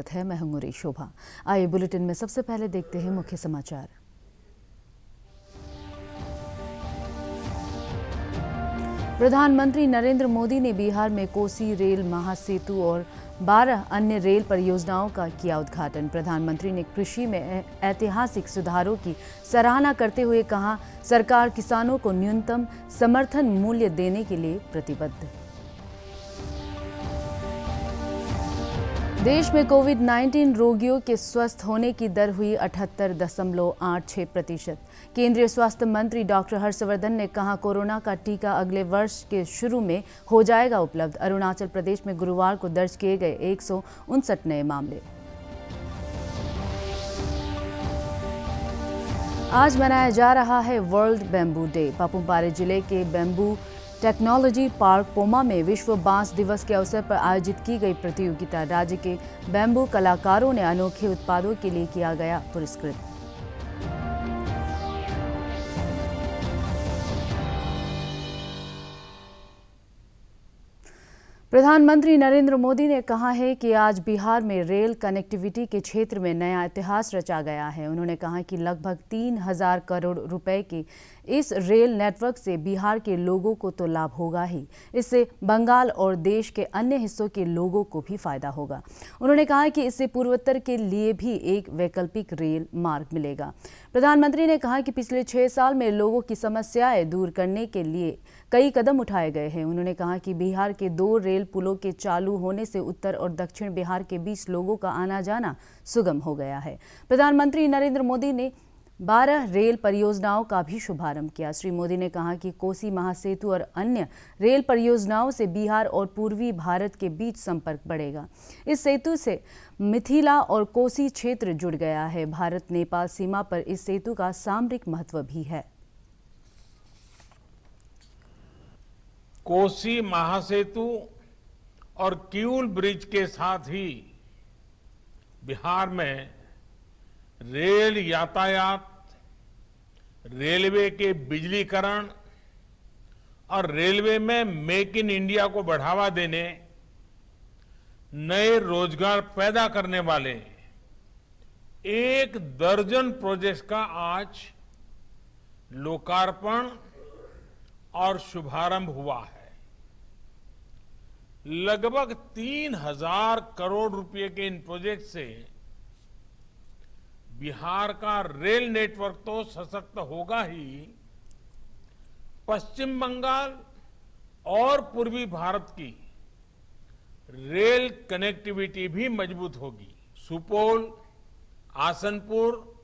है। मैं हूं मुरी शोभा। आइए बुलेटिन में सबसे पहले देखते हैं मुख्य समाचार। प्रधानमंत्री नरेंद्र मोदी ने बिहार में कोसी रेल महासेतु और 12 अन्य रेल परियोजनाओं का किया उद्घाटन। प्रधानमंत्री ने कृषि में ऐतिहासिक सुधारों की सराहना करते हुए कहा, सरकार किसानों को न्यूनतम समर्थन मूल्य देने के लिए प्रतिबद्ध। देश में कोविड-19 रोगियों के स्वस्थ होने की दर हुई 78.86%। केंद्रीय स्वास्थ्य मंत्री डॉक्टर हर्षवर्धन ने कहा, कोरोना का टीका अगले वर्ष के शुरू में हो जाएगा उपलब्ध। अरुणाचल प्रदेश में गुरुवार को दर्ज किए गए 159 नए मामले। आज मनाया जा रहा है वर्ल्ड बैम्बू डे। पापुमपारे जिले के बैम्बू टेक्नोलॉजी पार्क पोमा में विश्व बांस दिवस के अवसर पर आयोजित की गई प्रतियोगिता। राज्य के बैम्बू कलाकारों ने अनोखे उत्पादों के लिए किया गया पुरस्कृत। प्रधानमंत्री नरेंद्र मोदी ने कहा है कि आज बिहार में रेल कनेक्टिविटी के क्षेत्र में नया इतिहास रचा गया है। उन्होंने कहा कि लगभग 3,000 करोड़ रुपए के इस रेल नेटवर्क से बिहार के लोगों को तो लाभ होगा ही, इससे बंगाल और देश के अन्य हिस्सों के लोगों को भी फायदा होगा। उन्होंने कहा कि इससे पूर्वोत्तर के लिए भी एक वैकल्पिक रेल मार्ग मिलेगा। प्रधानमंत्री ने कहा कि पिछले 6 साल में लोगों की समस्याएं दूर करने के लिए कई कदम उठाए गए हैं। उन्होंने कहा कि बिहार के 2 रेल पुलों के चालू होने से उत्तर और दक्षिण बिहार के बीच लोगों का आना जाना सुगम हो गया है। प्रधानमंत्री नरेंद्र मोदी ने 12 रेल परियोजनाओं का भी शुभारंभ किया। श्री मोदी ने कहा कि कोसी महासेतु और अन्य रेल परियोजनाओं से बिहार और पूर्वी भारत के बीच संपर्क बढ़ेगा। इस सेतु से मिथिला और कोसी क्षेत्र जुड़ गया है। भारत नेपाल सीमा पर इस सेतु का सामरिक महत्व भी है। कोसी महासेतु और किऊल ब्रिज के साथ ही बिहार में रेल यातायात, रेलवे के बिजलीकरण और रेलवे में मेक इन इंडिया को बढ़ावा देने, नए रोजगार पैदा करने वाले 1 दर्जन प्रोजेक्ट्स का आज लोकार्पण और शुभारंभ हुआ है। लगभग 3,000 करोड़ रुपए के इन प्रोजेक्ट से बिहार का रेल नेटवर्क तो सशक्त होगा ही, पश्चिम बंगाल और पूर्वी भारत की रेल कनेक्टिविटी भी मजबूत होगी। सुपौल, आसनपुर,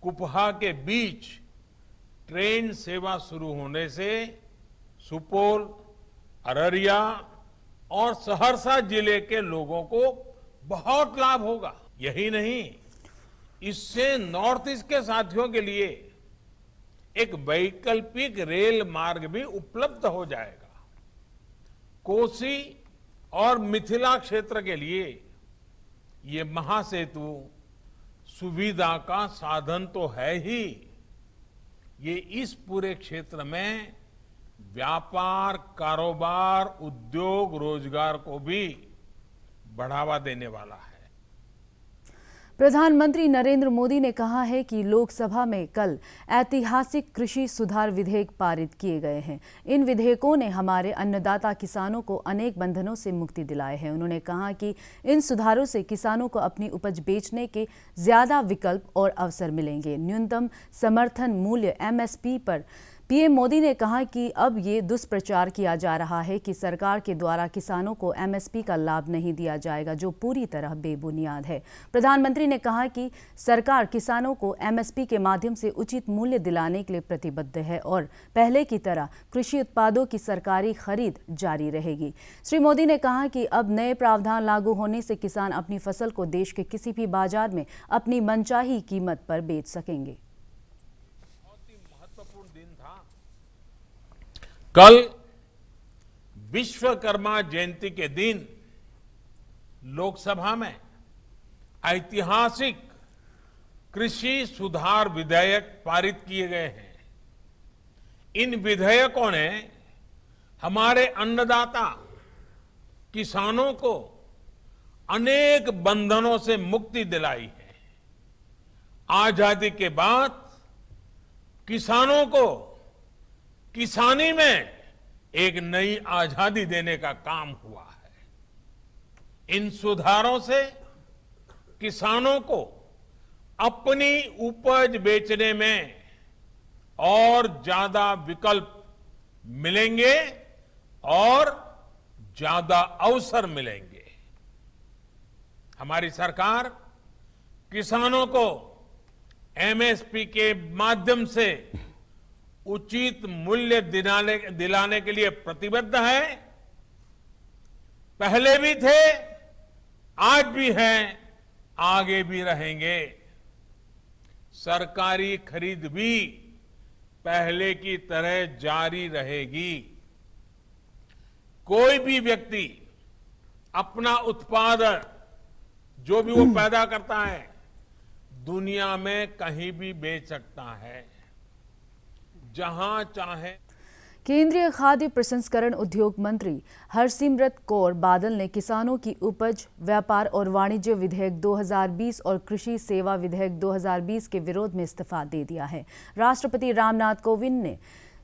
कुपहा के बीच ट्रेन सेवा शुरू होने से सुपौल, अररिया और सहरसा जिले के लोगों को बहुत लाभ होगा। यही नहीं, इससे नॉर्थ ईस्ट के साथियों के लिए एक वैकल्पिक रेल मार्ग भी उपलब्ध हो जाएगा। कोसी और मिथिला क्षेत्र के लिए ये महासेतु सुविधा का साधन तो है ही, ये इस पूरे क्षेत्र में व्यापार, कारोबार, उद्योग, रोजगार को भी बढ़ावा देने वाला है। प्रधानमंत्री नरेंद्र मोदी ने कहा है कि लोकसभा में कल ऐतिहासिक कृषि सुधार विधेयक पारित किए गए हैं। इन विधेयकों ने हमारे अन्नदाता किसानों को अनेक बंधनों से मुक्ति दिलाए है। उन्होंने कहा कि इन सुधारों से किसानों को अपनी उपज बेचने के ज्यादा विकल्प और अवसर मिलेंगे। न्यूनतम समर्थन मूल्य (MSP) पर पीएम मोदी ने कहा कि अब ये दुष्प्रचार किया जा रहा है कि सरकार के द्वारा किसानों को MSP का लाभ नहीं दिया जाएगा, जो पूरी तरह बेबुनियाद है। प्रधानमंत्री ने कहा कि सरकार किसानों को MSP के माध्यम से उचित मूल्य दिलाने के लिए प्रतिबद्ध है और पहले की तरह कृषि उत्पादों की सरकारी खरीद जारी रहेगी। श्री मोदी ने कहा कि अब नए प्रावधान लागू होने से किसान अपनी फसल को देश के किसी भी बाजार में अपनी मनचाही कीमत पर बेच सकेंगे। कल विश्वकर्मा जयंती के दिन लोकसभा में ऐतिहासिक कृषि सुधार विधेयक पारित किए गए हैं। इन विधेयकों ने हमारे अन्नदाता किसानों को अनेक बंधनों से मुक्ति दिलाई है। आजादी के बाद किसानों को किसानी में एक नई आजादी देने का काम हुआ है। इन सुधारों से किसानों को अपनी उपज बेचने में और ज्यादा विकल्प मिलेंगे और ज्यादा अवसर मिलेंगे। हमारी सरकार किसानों को एमएसपी के माध्यम से उचित मूल्य दिलाने के लिए प्रतिबद्ध है। पहले भी थे, आज भी हैं, आगे भी रहेंगे। सरकारी खरीद भी पहले की तरह जारी रहेगी। कोई भी व्यक्ति अपना उत्पादन जो भी वो पैदा करता है दुनिया में कहीं भी बेच सकता है, जहां चाहे। केंद्रीय खाद्य प्रसंस्करण उद्योग मंत्री हरसिमरत कौर बादल ने किसानों की उपज, व्यापार और वाणिज्य विधेयक 2020 और कृषि सेवा विधेयक 2020 के विरोध में इस्तीफा दे दिया है। राष्ट्रपति रामनाथ कोविंद ने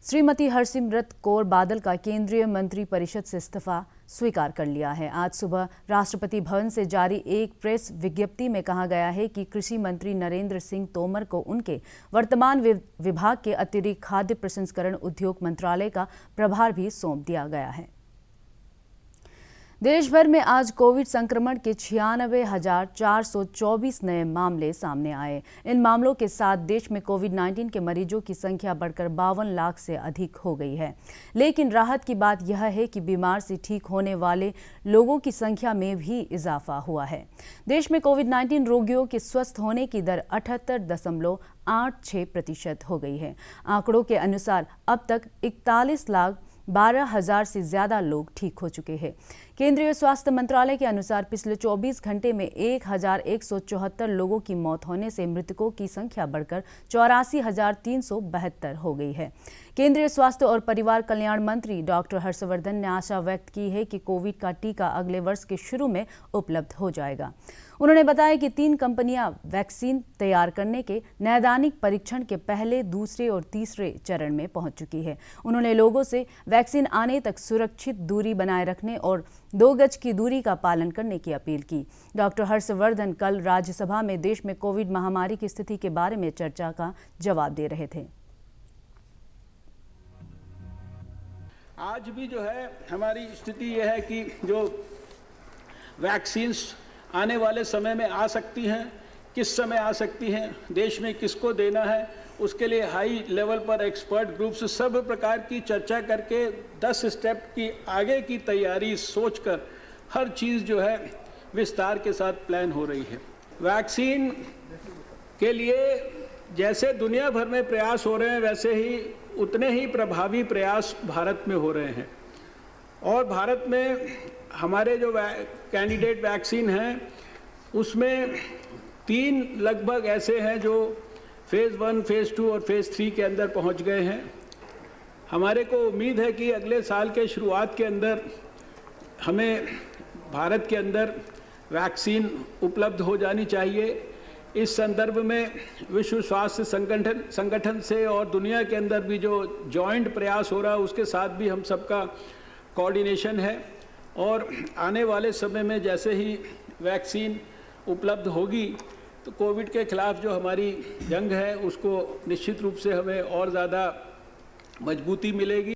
श्रीमती हरसिमरत कौर बादल का केंद्रीय मंत्री परिषद से इस्तीफा स्वीकार कर लिया है। आज सुबह राष्ट्रपति भवन से जारी एक प्रेस विज्ञप्ति में कहा गया है कि कृषि मंत्री नरेंद्र सिंह तोमर को उनके वर्तमान विभाग के अतिरिक्त खाद्य प्रसंस्करण उद्योग मंत्रालय का प्रभार भी सौंप दिया गया है। देश भर में आज कोविड संक्रमण के 96,424 नए मामले सामने आए। इन मामलों के साथ देश में कोविड-19 के मरीजों की संख्या बढ़कर 52 लाख से अधिक हो गई है। लेकिन राहत की बात यह है कि बीमार से ठीक होने वाले लोगों की संख्या में भी इजाफा हुआ है। देश में कोविड-19 रोगियों के स्वस्थ होने की दर 78.86% हो गई है। आंकड़ों के अनुसार अब तक 41,12,000 से ज्यादा लोग ठीक हो चुके हैं। केंद्रीय स्वास्थ्य मंत्रालय के अनुसार पिछले 24 घंटे में 1,174 लोगों की मौत होने से मृतकों की संख्या बढ़कर 84,372 हो गई है। केंद्रीय स्वास्थ्य और परिवार कल्याण मंत्री डॉक्टर हर्षवर्धन ने आशा व्यक्त की है कि कोविड का टीका अगले वर्ष के शुरू में उपलब्ध हो जाएगा। उन्होंने बताया कि 3 कंपनियां वैक्सीन तैयार करने के नैदानिक परीक्षण के पहले, दूसरे और तीसरे चरण में पहुंच चुकी है। उन्होंने लोगों से वैक्सीन आने तक सुरक्षित दूरी बनाए रखने और 2 गज की दूरी का पालन करने की अपील की। डॉक्टर हर्षवर्धन कल राज्यसभा में देश में कोविड महामारी की स्थिति के बारे में चर्चा का जवाब दे रहे थे। आज भी जो है हमारी स्थिति यह है कि जो वैक्सीन्स आने वाले समय में आ सकती हैं, किस समय आ सकती हैं, देश में किसको देना है, उसके लिए हाई लेवल पर एक्सपर्ट ग्रुप्स सब प्रकार की चर्चा करके 10 स्टेप की आगे की तैयारी सोचकर हर चीज़ जो है विस्तार के साथ प्लान हो रही है। वैक्सीन के लिए जैसे दुनिया भर में प्रयास हो रहे हैं, वैसे ही उतने ही प्रभावी प्रयास भारत में हो रहे हैं। और भारत में हमारे जो कैंडिडेट वैक्सीन हैं उसमें 3 लगभग ऐसे हैं जो फेज़ 1, फेज़ 2 और फेज़ 3 के अंदर पहुंच गए हैं। हमारे को उम्मीद है कि अगले साल के शुरुआत के अंदर हमें भारत के अंदर वैक्सीन उपलब्ध हो जानी चाहिए। इस संदर्भ में विश्व स्वास्थ्य संगठन से और दुनिया के अंदर भी जो जॉइंट प्रयास हो रहा है उसके साथ भी हम सबका कोऑर्डिनेशन है। और आने वाले समय में जैसे ही वैक्सीन उपलब्ध होगी तो कोविड के खिलाफ जो हमारी जंग है उसको निश्चित रूप से हमें और ज़्यादा मजबूती मिलेगी।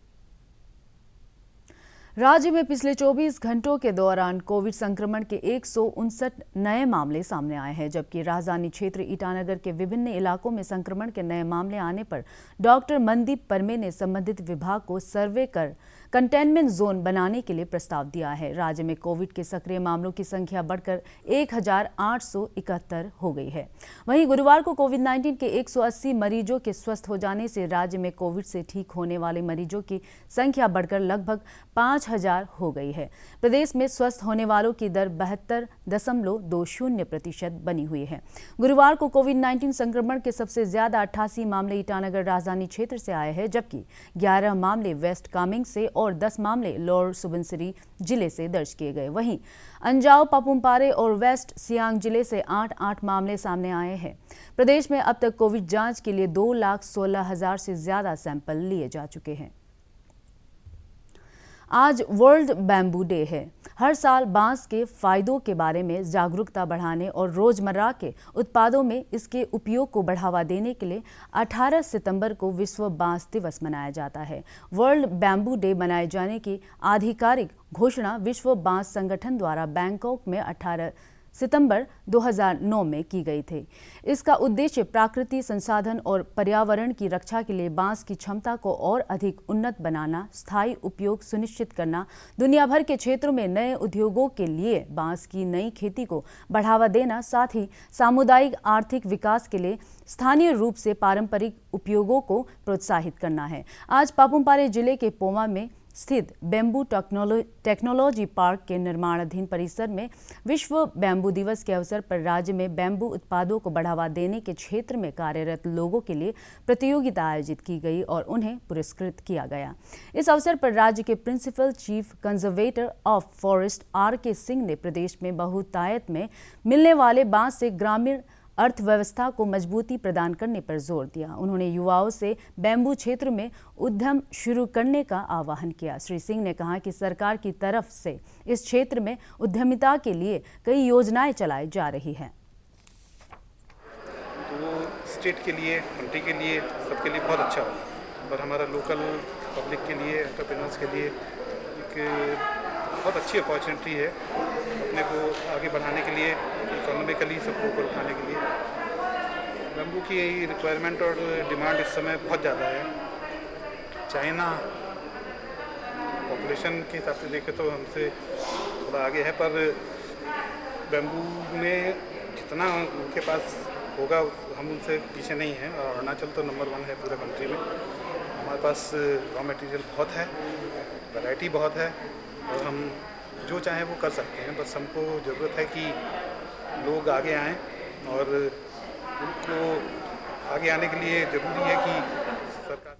राज्य में पिछले 24 घंटों के दौरान कोविड संक्रमण के 159 नए मामले सामने आए हैं, जबकि राजधानी क्षेत्र ईटानगर के विभिन्न इलाकों में संक्रमण के नए मामले आने पर डॉक्टर मनदीप परमे ने संबंधित विभाग को सर्वे कर कंटेनमेंट जोन बनाने के लिए प्रस्ताव दिया है। राज्य में कोविड के सक्रिय मामलों की संख्या बढ़कर 1,871 हो गई है। वहीं गुरुवार को कोविड-19 के 180 मरीजों के स्वस्थ हो जाने से राज्य में कोविड से ठीक होने वाले मरीजों की संख्या बढ़कर लगभग 5,000 हो गई है। प्रदेश में स्वस्थ होने वालों की दर 72.20% बनी हुई है। गुरुवार को कोविड-19 संक्रमण के सबसे ज्यादा 88 मामले ईटानगर राजधानी क्षेत्र से आए हैं, जबकि 11 मामले वेस्ट कामेंग से और 10 मामले लोअर सुबनसिरी जिले से दर्ज किए गए। वहीं अंजाव, पापुमपारे और वेस्ट सियांग जिले से 8 मामले सामने आए हैं। प्रदेश में अब तक कोविड जांच के लिए 2,16,000 से ज्यादा सैंपल लिए जा चुके हैं। आज वर्ल्ड बैम्बू डे है। हर साल बांस के फायदों के बारे में जागरूकता बढ़ाने और रोजमर्रा के उत्पादों में इसके उपयोग को बढ़ावा देने के लिए 18 सितंबर को विश्व बांस दिवस मनाया जाता है। वर्ल्ड बैम्बू डे मनाए जाने की आधिकारिक घोषणा विश्व बांस संगठन द्वारा बैंकॉक में 18 सितंबर 2009 में की गई थी। इसका उद्देश्य प्राकृतिक संसाधन और पर्यावरण की रक्षा के लिए बांस की क्षमता को और अधिक उन्नत बनाना, स्थायी उपयोग सुनिश्चित करना, दुनिया भर के क्षेत्रों में नए उद्योगों के लिए बांस की नई खेती को बढ़ावा देना, साथ ही सामुदायिक आर्थिक विकास के लिए स्थानीय रूप से पारंपरिक उपयोगों को प्रोत्साहित करना है। आज पापुमपारे जिले के पोमा में स्थित बैम्बू टेक्नोलॉजी पार्क के निर्माणाधीन परिसर में विश्व बैम्बू दिवस के अवसर पर राज्य में बैम्बू उत्पादों को बढ़ावा देने के क्षेत्र में कार्यरत लोगों के लिए प्रतियोगिता आयोजित की गई और उन्हें पुरस्कृत किया गया। इस अवसर पर राज्य के principal chief conservator of forest R.K. Singh ने प्रदेश में बहुतायत में मिलने वाले बांस से ग्रामीण अर्थव्यवस्था को मजबूती प्रदान करने पर जोर दिया। उन्होंने युवाओं से बैम्बू क्षेत्र में उद्यम शुरू करने का आह्वान किया। श्री सिंह ने कहा कि सरकार की तरफ से इस क्षेत्र में उद्यमिता के लिए कई योजनाएं चलाई जा रही हैं। तो स्टेट के लिए, कंट्री के लिए, सबके लिए बहुत अच्छा होगा और हमारा लोकल पब्लिक के लिए, एंटरप्रेन्योर्स के लिए एक बहुत अच्छी अपॉर्चुनिटी है अपने को आगे बढ़ाने के लिए, इकोनॉमिकली सबको ऊपर उठाने के लिए। बैम्बू की रिक्वायरमेंट और डिमांड इस समय बहुत ज़्यादा है। चाइना पॉपुलेशन के हिसाब से देखें तो हमसे थोड़ा आगे है, पर बैम्बू में जितना उनके पास होगा हम उनसे पीछे नहीं हैं। और अरुणाचल तो नंबर 1 है पूरे कंट्री में। हमारे पास रॉ मटेरियल बहुत है, वैरायटी बहुत है और हम जो चाहें वो कर सकते हैं। बस हमको ज़रूरत है कि लोग आगे आएं और उनको आगे आने के लिए ज़रूरी है कि सरकार।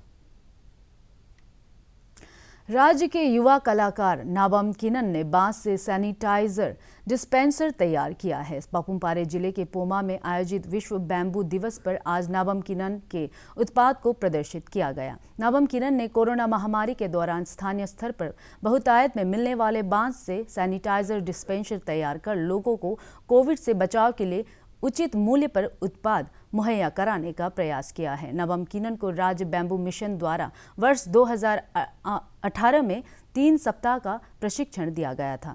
राज्य के युवा कलाकार नाबम किनन ने बांस से सैनिटाइजर डिस्पेंसर तैयार किया है। पापुमपारे जिले के पोमा में आयोजित विश्व बैम्बू दिवस पर आज नाबम किनन के उत्पाद को प्रदर्शित किया गया। नाबम किनन ने कोरोना महामारी के दौरान स्थानीय स्तर पर बहुतायत में मिलने वाले बांस से सैनिटाइजर डिस्पेंसर तैयार कर लोगों को कोविड से बचाव के लिए उचित मूल्य पर उत्पाद मुहैया कराने का प्रयास किया है। नवम किनन को राज्य बैम्बू मिशन द्वारा वर्ष 2018 में 3 सप्ताह का प्रशिक्षण दिया गया था।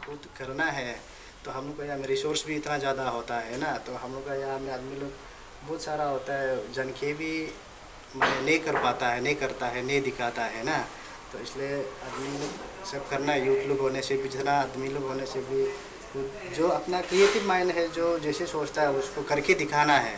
खुद करना है तो हम लोग का यहाँ में रिसोर्स भी इतना ज़्यादा होता है ना, तो हम लोग का यहाँ में आदमी लोग बहुत सारा होता है, जन के भी नहीं कर पाता है, नहीं करता है, नहीं दिखाता है ना, तो इसलिए आदमी लोग सब करना है। यूथ लोग होने से भी, जितना आदमी लोग होने से भी, जो अपना क्रिएटिव माइंड है, जो जैसे सोचता है उसको करके दिखाना है।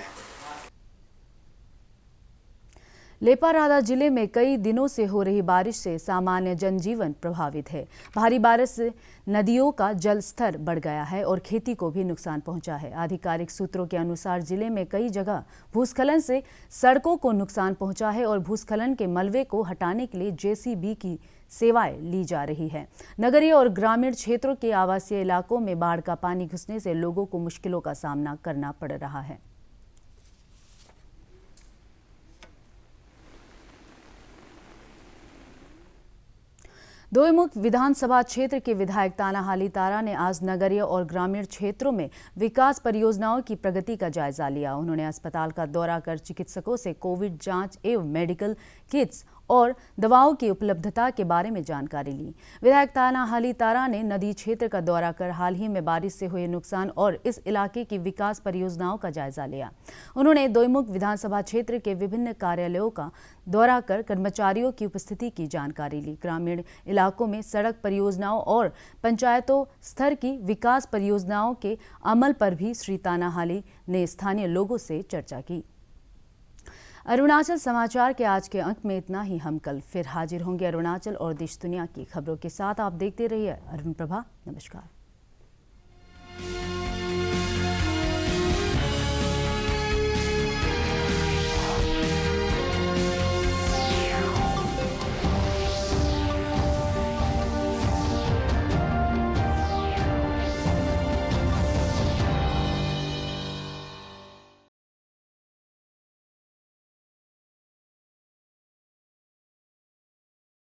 लेपारादा जिले में कई दिनों से हो रही बारिश से सामान्य जनजीवन प्रभावित है। भारी बारिश से नदियों का जल स्तर बढ़ गया है और खेती को भी नुकसान पहुंचा है। आधिकारिक सूत्रों के अनुसार जिले में कई जगह भूस्खलन से सड़कों को नुकसान पहुंचा है और भूस्खलन के मलबे को हटाने के लिए जेसीबी की सेवाएं ली जा रही है। नगरीय और ग्रामीण क्षेत्रों के आवासीय इलाकों में बाढ़ का पानी घुसने से लोगों को मुश्किलों का सामना करना पड़ रहा है। दोईमुख विधानसभा क्षेत्र के विधायक तानाहाली तारा ने आज नगरीय और ग्रामीण क्षेत्रों में विकास परियोजनाओं की प्रगति का जायजा लिया। उन्होंने अस्पताल का दौरा कर चिकित्सकों से कोविड जांच एवं मेडिकल किट्स और दवाओं की उपलब्धता के बारे में जानकारी ली। विधायक तानाहाली तारा ने नदी क्षेत्र का दौरा कर हाल ही में बारिश से हुए नुकसान और इस इलाके की विकास परियोजनाओं का जायजा लिया। उन्होंने दोईमुख विधानसभा क्षेत्र के विभिन्न कार्यालयों का दौरा कर कर्मचारियों की उपस्थिति की जानकारी ली। ग्रामीण इलाकों में सड़क परियोजनाओं और पंचायतों स्तर की विकास परियोजनाओं के अमल पर भी श्री तानाहाली ने स्थानीय लोगों से चर्चा की। अरुणाचल समाचार के आज के अंक में इतना ही। हम कल फिर हाजिर होंगे अरुणाचल और देश दुनिया की खबरों के साथ। आप देखते रहिए अरुण प्रभा। नमस्कार।